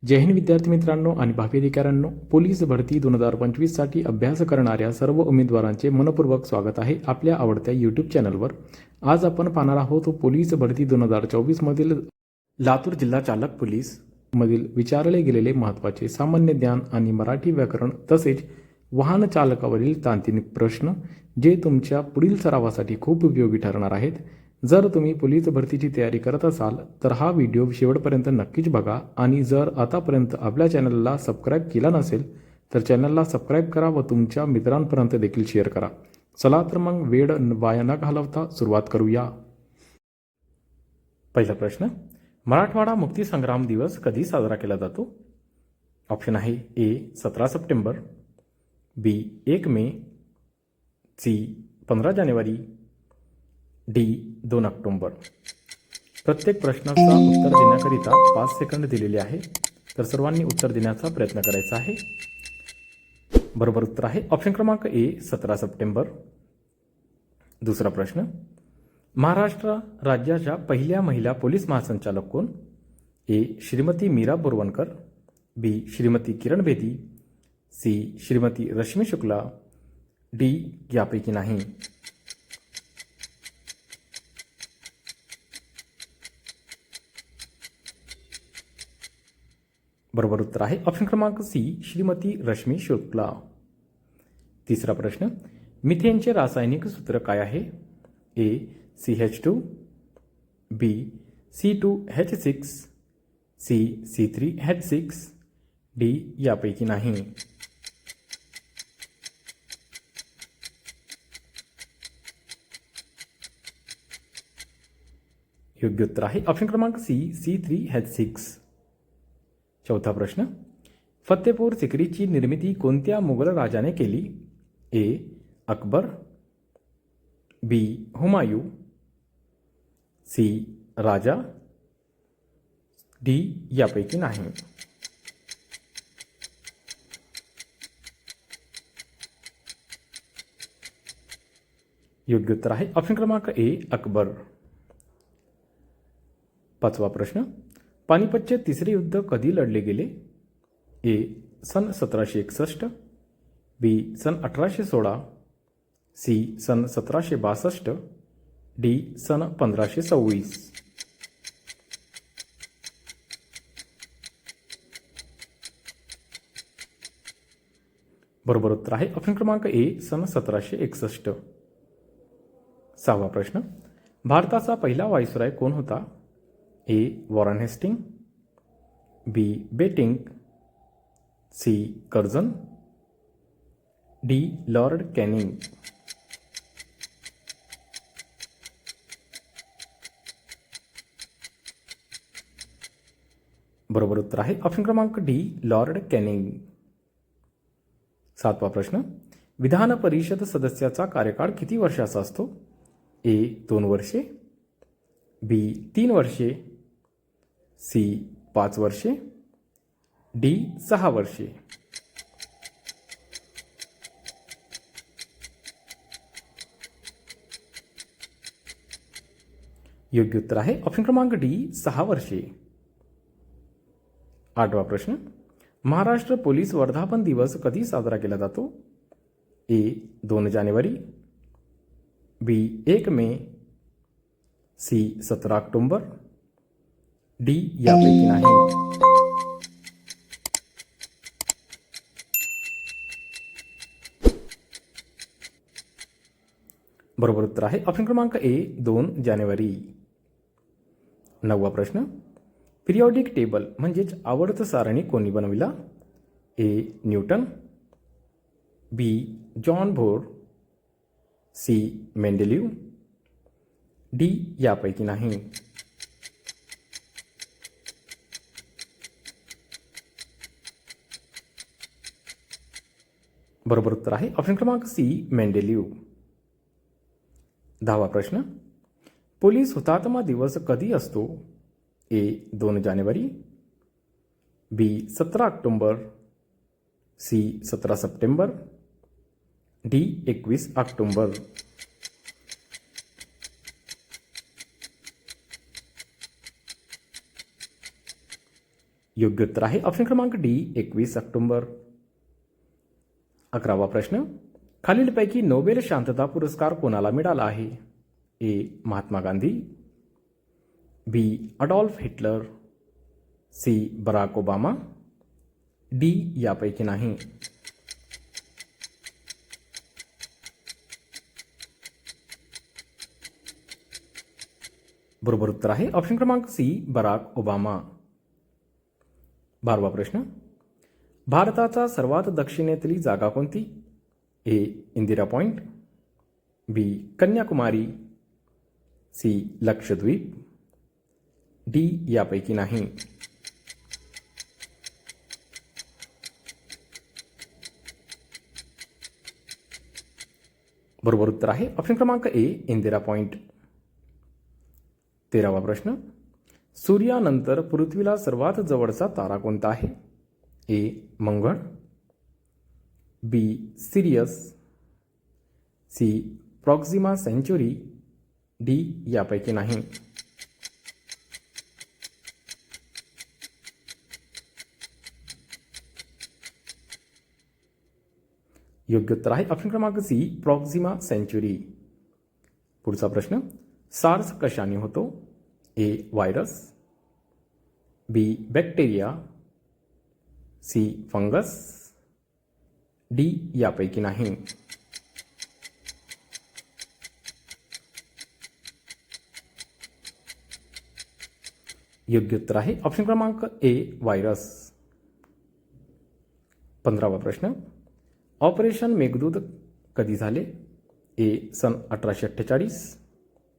जय हिंद विद्यार्थी मित्रांनो आणि भावी अधिकाऱ्यांनो, पोलीस भरती 2025 साठी अभ्यास करणाऱ्या सर्व उमेदवारांचे मनपूर्वक स्वागत आहे आपल्या आवडत्या यूट्यूब चॅनलवर. आज आपण पाहणार आहोत पोलीस भरती 2024 मधील लातूर जिल्हा चालक पोलीस मधील विचारले गेलेले महत्त्वाचे सामान्य ज्ञान आणि मराठी व्याकरण तसेच वाहन चालकावरील तांत्रिक प्रश्न, जे तुमच्या पुढील सरावासाठी खूप उपयोगी ठरणार आहेत. जर तुम्ही पोलीस भरतीची तयारी करत असाल तर हा व्हिडिओ शेवटपर्यंत नक्कीच बघा आणि जर आतापर्यंत आपल्या चॅनलला सबस्क्राईब केला नसेल तर चॅनलला सबस्क्राईब करा व तुमच्या मित्रांपर्यंत देखील शेअर करा. चला तर मग वेळ वाया न घालवता सुरुवात करूया. पहिला प्रश्न, मराठवाडा मुक्तीसंग्राम दिवस कधी साजरा केला जातो? ऑप्शन आहे ए 17 सप्टेंबर, बी 1 मे, सी 15 जानेवारी, डी 2 ऑक्टोबर. प्रत्येक प्रश्नाचा उत्तर देण्याकरिता 5 सेकंद दिलेले आहे, तर सर्वांनी उत्तर देण्याचा प्रयत्न करायचा आहे. बरोबर उत्तर आहे ऑप्शन क्रमांक ए 17 सप्टेंबर. दुसरा प्रश्न, महाराष्ट्र राज्याच्या पहिल्या महिला पोलीस महासंचालक कोण? ए श्रीमती मीरा बोरवणकर, बी श्रीमती किरण बेदी, सी श्रीमती रश्मी शुक्ला, डी यापैकी नाही. बरोबर उत्तर आहे ऑप्शन क्रमांक सी श्रीमती रश्मी शुक्ला. तिसरा प्रश्न, मिथेनचे रासायनिक सूत्र काय आहे? ए CH2, बी C2H6, सी C3H6, डी यापैकी नाही. योग्य उत्तर आहे ऑप्शन क्रमांक सी C3H6. चौथा प्रश्न, फतेपूर सिक्रीची निर्मिती कोणत्या मुघल राजाने केली? ए अकबर, बी हुमायूं, सी राजा, डी यापैकी नाही. योग्य उत्तर आहे ऑप्शन क्रमांक ए अकबर. पाचवा प्रश्न, पानिपतचे तिसरे युद्ध कधी लढले गेले? ए सन 1761, बी सन 1816, सी सन 1762, डी सन 1526. बरोबर उत्तर आहे ऑप्शन क्रमांक ए सन 1761. सहावा प्रश्न, भारताचा पहिला व्हाईसरॉय कोण होता? A Warren Hasting, B Bentinck, C Curzon, D Lord Canning. बरोबर उत्तर आहे ऑप्शन क्रमांक डी लॉर्ड कॅनिंग. सातवा प्रश्न, विधान परिषद सदस्याचा कार्यकाळ किती वर्षाचा असतो? ए 2 वर्षे, बी 3 वर्षे, सी 5 वर्षे, डी 6 वर्षे. योग्य उत्तर आहे ऑप्शन क्रमांक डी 6 वर्षे. आठवा प्रश्न, महाराष्ट्र पोलीस वर्धापन दिवस कधी साजरा केला जातो? ए 2 जानेवारी, बी 1 मे, सी 17 ऑक्टोबर, डी यापैकी नाही. बरोबर उत्तर आहे ऑप्शन क्रमांक ए 2 जानेवारी. नववा प्रश्न, पिरियॉडिक टेबल म्हणजेच आवर्त सारणी कोणी बनविला? A Newton, B John Bohr, C Mendeleev, D यापैकी नाही. बरोबर उत्तर आहे ऑप्शन क्रमांक सी मेंडेलिव. दहावा प्रश्न, पोलीस हुतात्मा दिवस कधी असतो? ए 2 जानेवारी, B 17 October, C 17 September, D 21 October. योग्य उत्तर आहे ऑप्शन क्रमांक डी 21 ऑक्टोबर. 11वा प्रश्न, खालीलपैकी नोबेल शांतता पुरस्कार कोणाला मिळाला आहे? A. Mahatma Gandhi, B. Adolf Hitler, C. Barack Obama, D. यापैकी नाही. बरोबर उत्तर आहे ऑप्शन क्रमांक सी. Barack Obama. 12वा प्रश्न, भारताचा सर्वात दक्षिणेतली जागा कोणती? ए. इंदिरा पॉइंट, बी. कन्याकुमारी, सी. लक्षद्वीप, डी. यापैकी नाही. बरोबर उत्तर आहे ऑप्शन क्रमांक ए. इंदिरा पॉइंट. 13वा प्रश्न, सूर्यानंतर पृथ्वीला सर्वात जवळचा तारा कोणता आहे? ए. मंगळ, B. Sirius, C. Proxima Centauri, D. यापैकी नाही. योग्य उत्तर आहे ऑप्शन क्रमांक सी. Proxima century. पुढचा प्रश्न, सार्स कशाने होतो? A. Virus, B. Bacteria, C. Fungus, D. यापैकी नाही. योग्य उत्तर आहे ऑप्शन क्रमांक ए. व्हायरस. 15वा प्रश्न, ऑपरेशन मेघदूत कधी झाले? ए. सन 1848,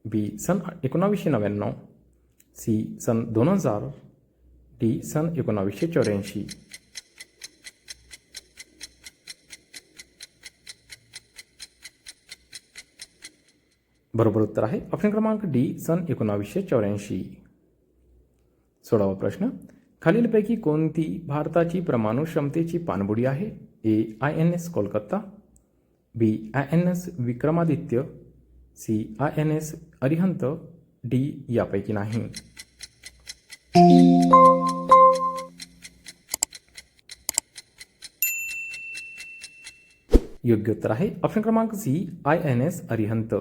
बी. सन 1999, सी. सन 2000, डी. सन 1984. बरोबर उत्तर आहे ऑप्शन क्रमांक डी. सन 1984. 16वा प्रश्न, खालीलपैकी कोणती भारताची परमाणु क्षमतेची पाणबुडी आहे? A. INS Kolkata, B. INS Vikramaditya, C. INS Arihant, D. यापैकी नाही. योग्य उत्तर आहे ऑप्शन क्रमांक सी. INS अरिहंत.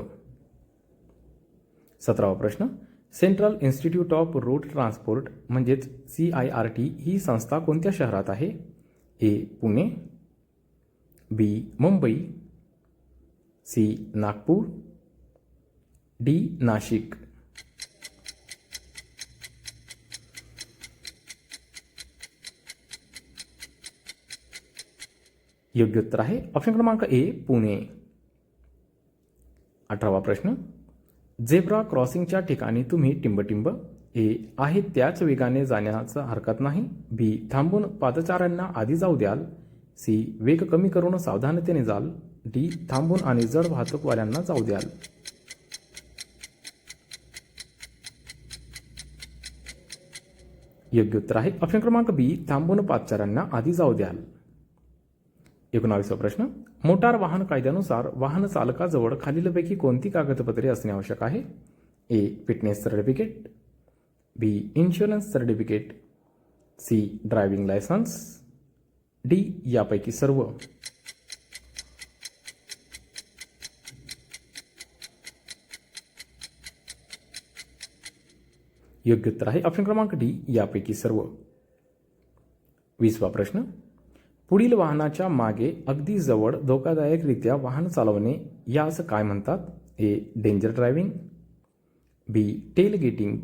17वा प्रश्न, central institute of road transport म्हणजेच CIRT ही संस्था कोणत्या शहरात आहे? ए. पुणे, बी. मुंबई, सी. नागपूर, डी. नाशिक. योग्य उत्तर आहे ऑप्शन क्रमांक ए. पुणे. 18वा प्रश्न, झेब्रा क्रॉसिंगच्या ठिकाणी तुम्ही टिंबटिंब ए. आहे त्याच वेगाने जाण्याचा हरकत नाही, बी. थांबून पादचाऱ्यांना आधी जाऊ द्याल, सी. वेग कमी करून सावधानतेने जाल, डी. थांबून आणि जड वाहतूकवाल्यांना जाऊ द्याल. योग्य उत्तर आहे ऑप्शन क्रमांक बी. थांबून पादचाऱ्यांना आधी जाऊ द्याल. 19वा प्रश्न, मोटार वाहन कायद्यानुसार वाहन चालकाजवळ खालीलपैकी कोणती कागदपत्रे असणे आवश्यक आहे? A. Fitness certificate, B. Insurance certificate, C. Driving licence, D. यापैकी सर्व. योग्य उत्तर आहे ऑप्शन क्रमांक डी. यापैकी सर्व. 20वा प्रश्न, पुढील वाहनाच्या मागे अगदी जवळ धोकादायकरित्या वाहन चालवणे यास काय म्हणतात? A. Danger driving, B. Tailgating,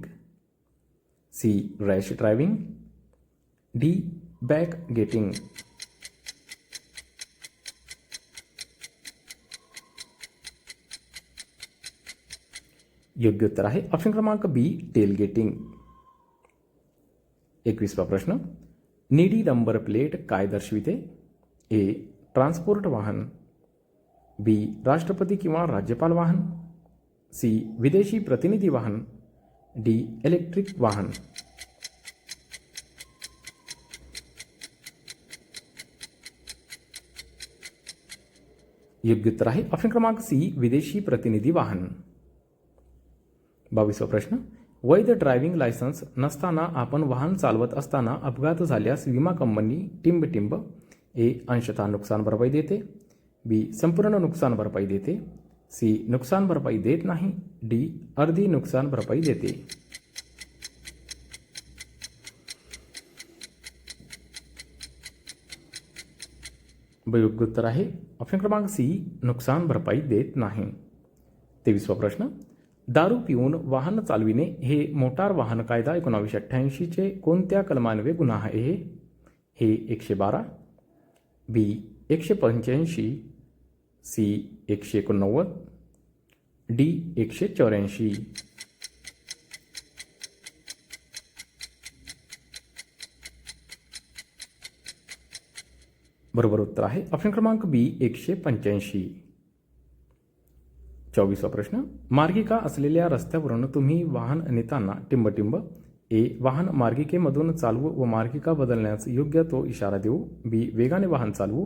C. Rash driving, D. Back gating. योग्य उत्तर आहे ऑप्शन क्रमांक बी. Tail getting. 21वा प्रश्न, नीडी नंबर प्लेट काय दर्शविते? ए. ट्रान्सपोर्ट वाहन, बी. राष्ट्रपती किंवा राज्यपाल वाहन, सी. विदेशी प्रतिनिधी वाहन, डी. इलेक्ट्रिक वाहन. योग्य उत्तर आहे ऑप्शन क्रमांक सी. विदेशी प्रतिनिधी वाहन. 22वा प्रश्न, वैध ड्रायव्हिंग लायसन्स नसताना आपण वाहन चालवत असताना अपघात झाल्यास विमा कंपनी टिंब ए अंशतः नुकसान भरपाई देते, बी संपूर्ण नुकसान भरपाई देते, सी नुकसान भरपाई देत नाही, डी अर्धी नुकसान भरपाई देते. योग्य उत्तर आहे ऑप्शन क्रमांक सी, नुकसान भरपाई देत नाही. 23वा प्रश्न. दारू पिऊन वाहन चालविणे हे मोटार वाहन कायदा 1988 कोणत्या कलमान्वये गुन्हा आहे? हे 112, बी 185, सी 189, डी 184. बरोबर उत्तर आहे ऑप्शन क्रमांक बी 185. 24वा प्रश्न. मार्गिका असलेल्या रस्त्यावरून तुम्ही वाहन नेताना टिंब ए वाहन मार्गिकेमधून चालवू व मार्गिका बदलण्यास योग्य तो इशारा देऊ, बी वेगाने वाहन चालवू,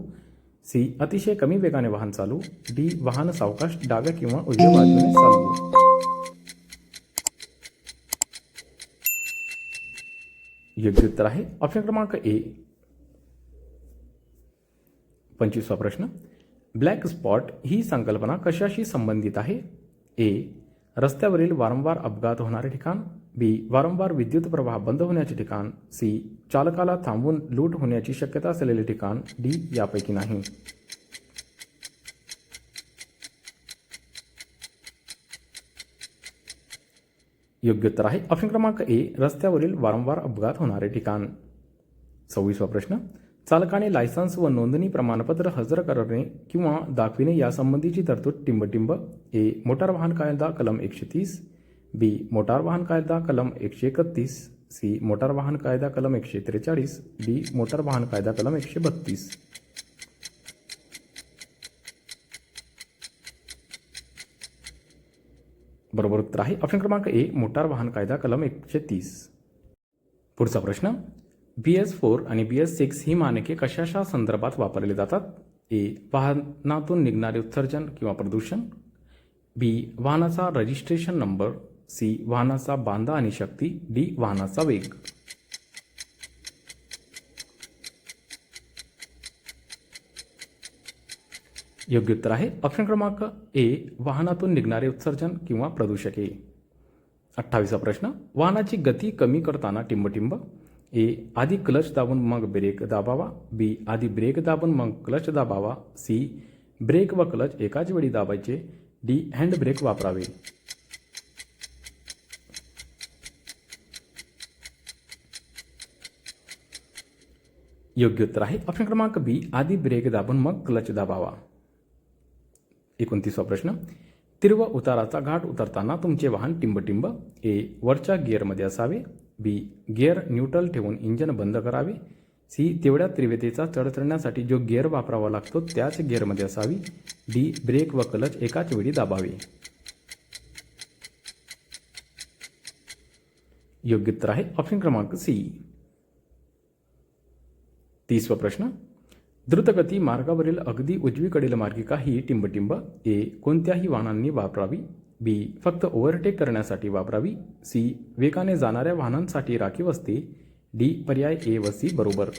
सी अतिशय कमी वेगाने वाहन चालवू, डी वाहन सावकाश डाव्या किंवा उजव्या बाजूने चालवू. योग्य उत्तर आहे ऑप्शन क्रमांक ए. 25वा प्रश्न. ब्लॅक स्पॉट ही संकल्पना कशाशी संबंधित आहे? ए रस्त्यावरील वारंवार अपघात होणारे ठिकाण, बी वारंवार विद्युत प्रवाह बंद होण्याचे ठिकाण, सी चालकाला थांबवून लूट होण्याची शक्यता असलेले ठिकाण, डी यापैकी नाही. योग्य उत्तर आहे ऑप्शन क्रमांक ए, रस्त्यावरील वारंवार अपघात होणारे ठिकाण. 26वा प्रश्न. चालकाने लायसन्स व नोंदणी प्रमाणपत्र हजर करणे किंवा दाखविणे यासंबंधीची तरतूद टिंब ए मोटार वाहन कायदा कलम 130, बी मोटार वाहन कायदा कलम 131, सी मोटार वाहन कायदा कलम 143, डी मोटार वाहन कायदा कलम 132. बरोबर उत्तर आहे ऑप्शन क्रमांक ए, मोटार वाहन कायदा कलम 130. पुढचा प्रश्न. BS4 आणि BS6 ही मानके कशाच्या संदर्भात वापरले जातात? ए वाहनातून निघणारे उत्सर्जन किंवा प्रदूषण, बी वाहनाचा रजिस्ट्रेशन नंबर, सी वाहनाचा बांधा आणि शक्ती, डी वाहनाचा वेग. योग्य उत्तर आहे ऑप्शन क्रमांक ए, वाहनातून निघणारे उत्सर्जन किंवा प्रदूषके. 28वा प्रश्न. वाहनाची गती कमी करताना टिंब ए आधी क्लच दाबून मग ब्रेक दाबावा, बी आधी ब्रेक दाबून मग क्लच दाबावा, सी ब्रेक व क्लच एकाच वेळी दाबायचे, डी हँड ब्रेक वापरावे. योग्य उत्तर आहे ऑप्शन क्रमांक बी, आधी ब्रेक दाबून मग क्लच दाबावा. 29वा प्रश्न. तीव्र उताराचा घाट उतरताना तुमचे वाहन टिंब ए वरच्या गिअरमध्ये असावे, बी गिअर न्यूट्रल ठेवून इंजन बंद करावे, सी तेवढ्या तीव्रतेचा चढ चढण्यासाठी जो गिअर वापरावा लागतो त्याच गिअरमध्ये असावी, डी ब्रेक व क्लच एकाच वेळी दाबावे. योग्य उत्तर आहे ऑप्शन क्रमांक सी. 30वा प्रश्न. द्रुतगती मार्गावरील अगदी उजवीकडील मार्गिका ही टिंब ए कोणत्याही वाहनांनी वापरावी, बी फक्त ओव्हरटेक करण्यासाठी वापरावी, सी वेगाने जाणाऱ्या वाहनांसाठी राखीव असते, डी पर्याय ए व सी बरोबर.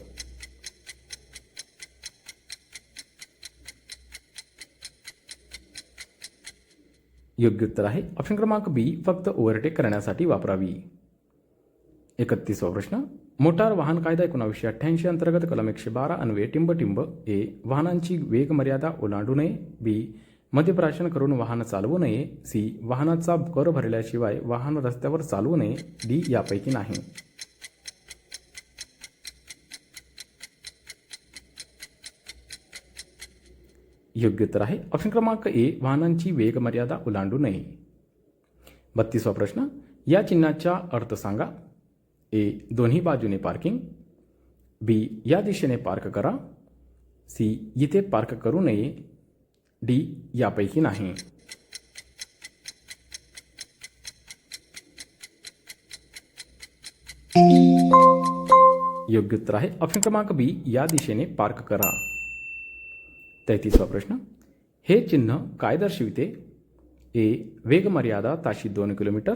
योग्य उत्तर आहे ऑप्शन क्रमांक बी, फक्त ओव्हरटेक करण्यासाठी वापरावी. 31वा प्रश्न. मोटार वाहन कायदा 1988 अंतर्गत कलम 112 अन्वये टिंब ए वाहनांची वेग मर्यादा ओलांडू नये, बी मद्यप्राशन करून वाहन चालवू नये, सी वाहनाचा कर भरल्याशिवाय वाहन रस्त्यावर चालवू नये, डी यापैकी नाही. योग्य उत्तर आहे ऑप्शन क्रमांक ए, वाहनांची वेग मर्यादा ओलांडू नये. 32वा प्रश्न. या चिन्हाचा अर्थ सांगा. ए दोन्ही बाजूने पार्किंग, बी या दिशेने पार्क करा, सी इथे पार्क करू नये, डी यापैकी नाही. योग्य उत्तर आहे ऑप्शन क्रमांक बी, या दिशेने पार्क करा. 33वा प्रश्न. हे चिन्ह काय दर्शविते? ए वेग मर्यादा ताशी 2 किलोमीटर,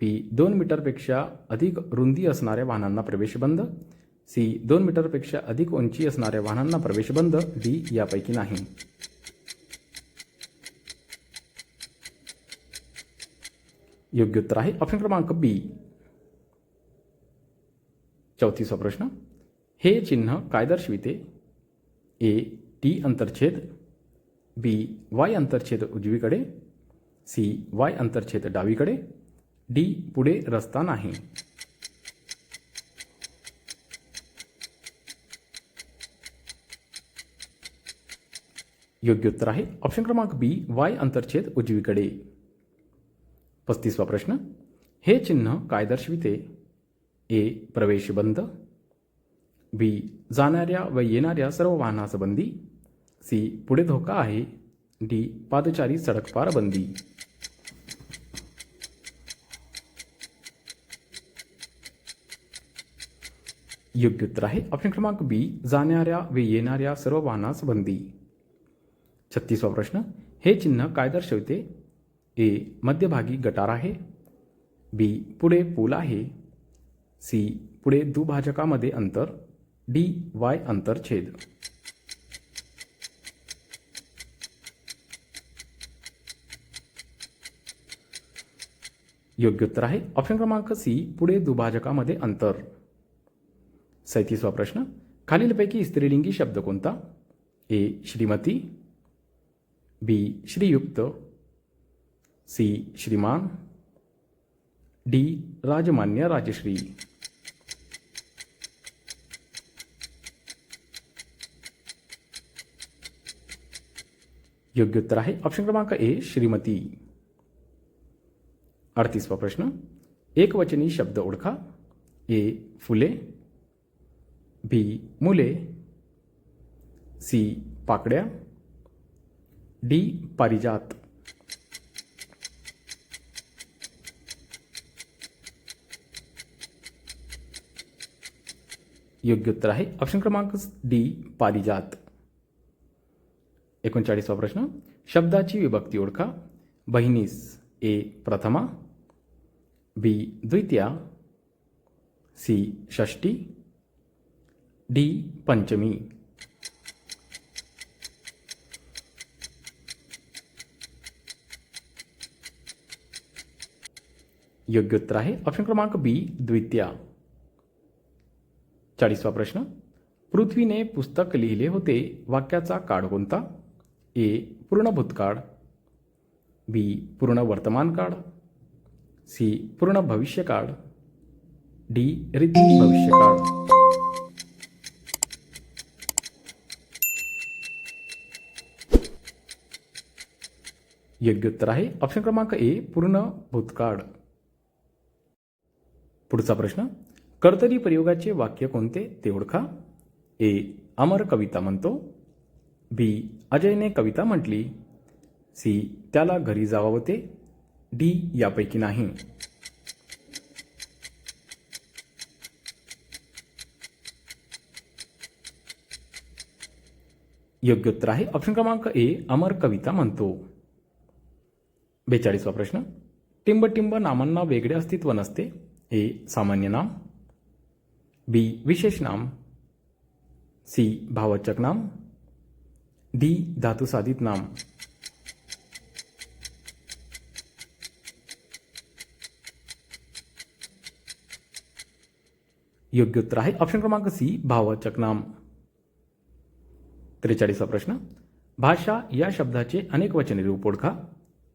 बी 2 मीटरपेक्षा अधिक रुंदी असणाऱ्या वाहनांना प्रवेश बंद, सी 2 मीटरपेक्षा अधिक उंची असणाऱ्या वाहनांना प्रवेश बंद, डी यापैकी नाही. योग्य उत्तर आहे ऑप्शन क्रमांक बी. 34वा प्रश्न. हे चिन्ह काय दर्शविते? ए टी अंतरछेद, बी वाय अंतरछेद उजवीकडे, सी वाय अंतरछेद डावीकडे, डी पुढे रस्ता नाही. योग्य उत्तर आहे ऑप्शन क्रमांक बी वाय अंतरछेद उजवीकडे. 35वा प्रश्न. हे चिन्ह काय दर्शविते? ए प्रवेश बंद, बी जाणाऱ्या व येणाऱ्या सर्व वाहनास बंदी, सी पुढे धोका आहे, डी पादचारी सडक पार बंदी. योग्य उत्तर आहे ऑप्शन क्रमांक बी जाणाऱ्या व येणाऱ्या सर्व वाहनास बंदी. 36वा प्रश्न. हे चिन्ह काय दर्शवते? ए मध्यभागी गटार आहे, बी पुढे पूल आहे, सी पुढे दुभाजकामध्ये अंतर, डी वाय अंतरछेद. योग्य उत्तर आहे ऑप्शन क्रमांक सी पुढे दुभाजकामध्ये अंतर. 37वा प्रश्न. खालीलपैकी स्त्रीलिंगी शब्द कोणता? ए श्रीमती, बी श्रीयुक्त, सी श्रीमान, डी राजमान्य राजश्री. योग्य उत्तर आहे ऑप्शन क्रमांक ए श्रीमती. 38वा प्रश्न. एकवचनी शब्द ओळखा. ए फुले, बी मुले, सी पाकड्या, डी पारिजात. योग्य उत्तर आहे ऑप्शन क्रमांक डी पारिजात. 39वा प्रश्न. शब्दाची विभक्ती ओळखा. बहिणीस. ए प्रथमा, बी द्वितीया, सी षष्ठी, डी पंचमी. योग्य उत्तर आहे ऑप्शन क्रमांक बी द्वितीया. 40वा प्रश्न. पृथ्वीने पुस्तक लिहिले होते वाक्याचा काळ कोणता? ए पूर्ण भूतकाळ, बी पूर्ण वर्तमान काळ, सी पूर्ण भविष्यकाळ, डी रीती भविष्यकाळ. योग्य उत्तर आहे ऑप्शन क्रमांक ए पूर्ण भूतकाळ. पुढचा प्रश्न. कर्तरी प्रयोगाचे वाक्य कोणते ते ओळखा. ए अमर कविता म्हणतो, बी अजयने कविता म्हटली, सी त्याला घरी जावं होते, डी यापैकी नाही. योग्य उत्तर आहे ऑप्शन क्रमांक ए अमर कविता म्हणतो. 42वा प्रश्न. टिंबटिंब नामांना वेगळे अस्तित्व नसते. ए सामान्य नाम, बी विशेष नाम, सी भाववाचक नाम, डी धातुसाधित नाम. योग्य उत्तर आहे ऑप्शन क्रमांक सी भाववाचक नाम. 43वा प्रश्न. भाषा या शब्दाचे अनेक वचने रूप ओळखा.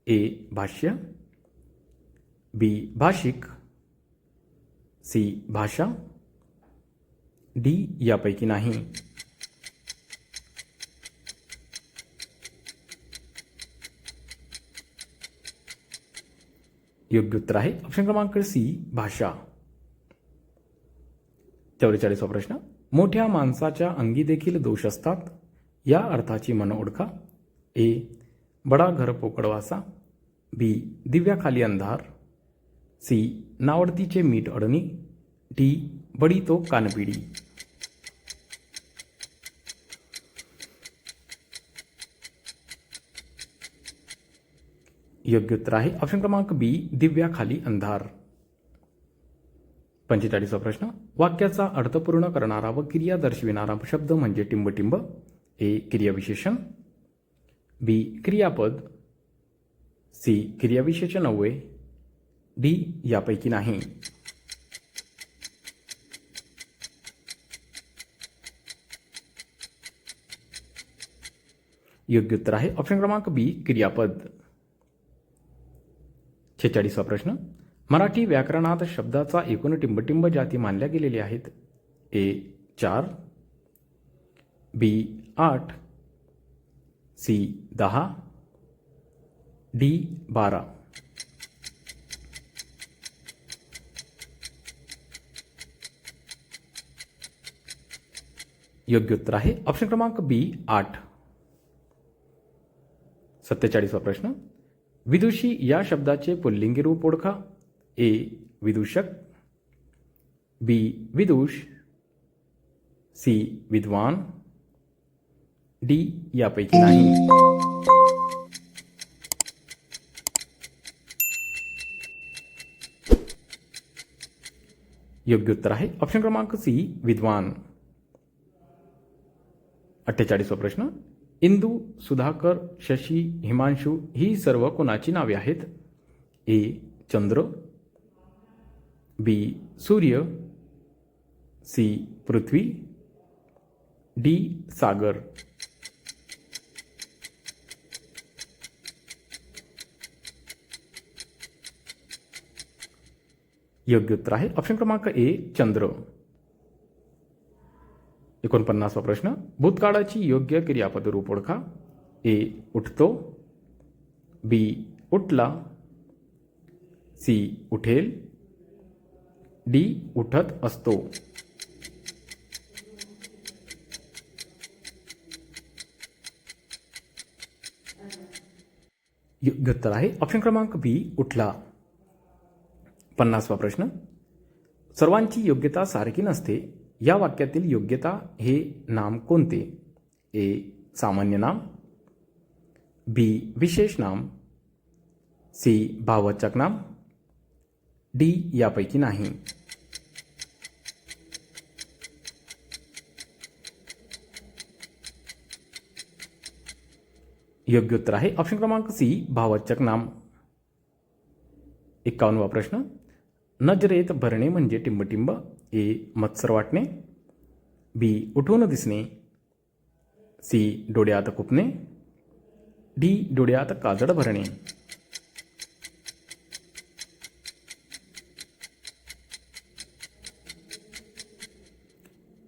ए भाष्य, बी भाषिक, सी भाषा, डी यापैकी नाही. योग्य उत्तर आहे ऑप्शन क्रमांक सी भाषा. 44वा प्रश्न. मोठ्या माणसाच्या अंगी देखील दोष असतात या अर्थाची मन ओळखा. ए बडा घर पोकडवासा, बी दिव्याखाली अंधार, सी नावडतीचे मीठ अडणी, डी बडी तो कानपिडी. योग्य उत्तर आहे ऑप्शन क्रमांक बी दिव्याखाली अंधार. 45वा प्रश्न. वाक्याचा अर्थपूर्ण करणारा व क्रिया दर्शविणारा शब्द म्हणजे टिंबटिंब. ए. क्रियाविशेषण. बी. क्रियापद. सी. क्रियाविशेषण अव्यय. डी. यापैकी नाही. योग्य उत्तर आहे ऑप्शन क्रमांक बी. क्रियापद. 46वा प्रश्न. मराठी व्याकरणात शब्दाचा एकूण टिंबटिंब जाती मानल्या गेलेल्या आहेत. ए. 4. बी. 8. सी. 10. डी. 12. योग्य उत्तर आहे ऑप्शन क्रमांक बी. 8. 47वा प्रश्न. विदुषी या शब्दाचे पुल्लिंगी रूप ओळखा. ए. विदूषक. बी. विदुष. सी. विद्वान. डी. यापैकी नाही. योग्य उत्तर आहे ऑप्शन क्रमांक सी. विद्वान. 48वा प्रश्न. इंदू, सुधाकर, शशी, हिमांशू ही सर्व कोणाची नावे आहेत. ए. चंद्र. बी. सूर्य. सी. पृथ्वी. डी. सागर. योग्य उत्तर आहे ऑप्शन क्रमांक ए. चंद्र. 49वा प्रश्न. भूतकाळाची योग्य क्रियापद रूप ओळखा. ए. उठतो. बी. उठला. सी. उठेल. डी. उठत असतो. योग्य उत्तर आहे ऑप्शन क्रमांक बी. उठला. 50वा प्रश्न. सर्वांची योग्यता सारखी नसते. या वाक्यातील योग्यता हे नाम कोणते. ए. सामान्य नाम. बी. विशेष नाम. सी. भाववाचक नाम. डी. यापैकी नाही. योग्य उत्तर आहे ऑप्शन क्रमांक सी. भाववाचक नाम. 51वा प्रश्न. नजरेत भरणे म्हणजे टिंबटिंब. ए. मत्सर वाटणे. बी. उठून दिसणे. सी. डोळ्यात खुपणे. डी. डोळ्यात काजळ भरणे.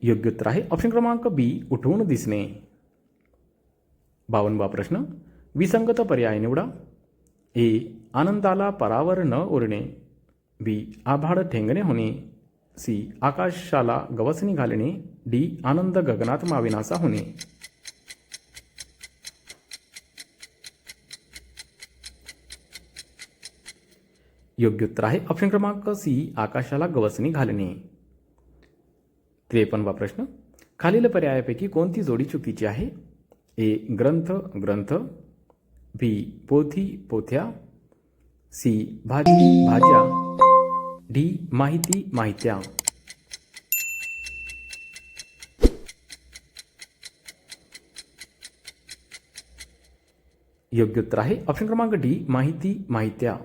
योग्य उत्तर आहे ऑप्शन क्रमांक बी. उठून दिसणे. 52वा प्रश्न. विसंगत पर्याय निवडा. ए. आनंदाला परावर न उरणे. बी. आभाळ ठेंगणे होणे. सी. आकाशाला गवसणी घालणे. डी. आनंद गगनात मावेनासा होणे. योग्य उत्तर आहे ऑप्शन क्रमांक सी. आकाशाला गवसणी घालणे. 53वा प्रश्न. खालील पर्यायापैकी कोणती जोडी चुकीची आहे. ए. ग्रंथ ग्रंथ. बी. पोथी पोथ्या. सी. भाजी भाज्या. डी. माहिती माहित्या. योग्य उत्तर आहे ऑप्शन क्रमांक डी. माहिती माहित्या.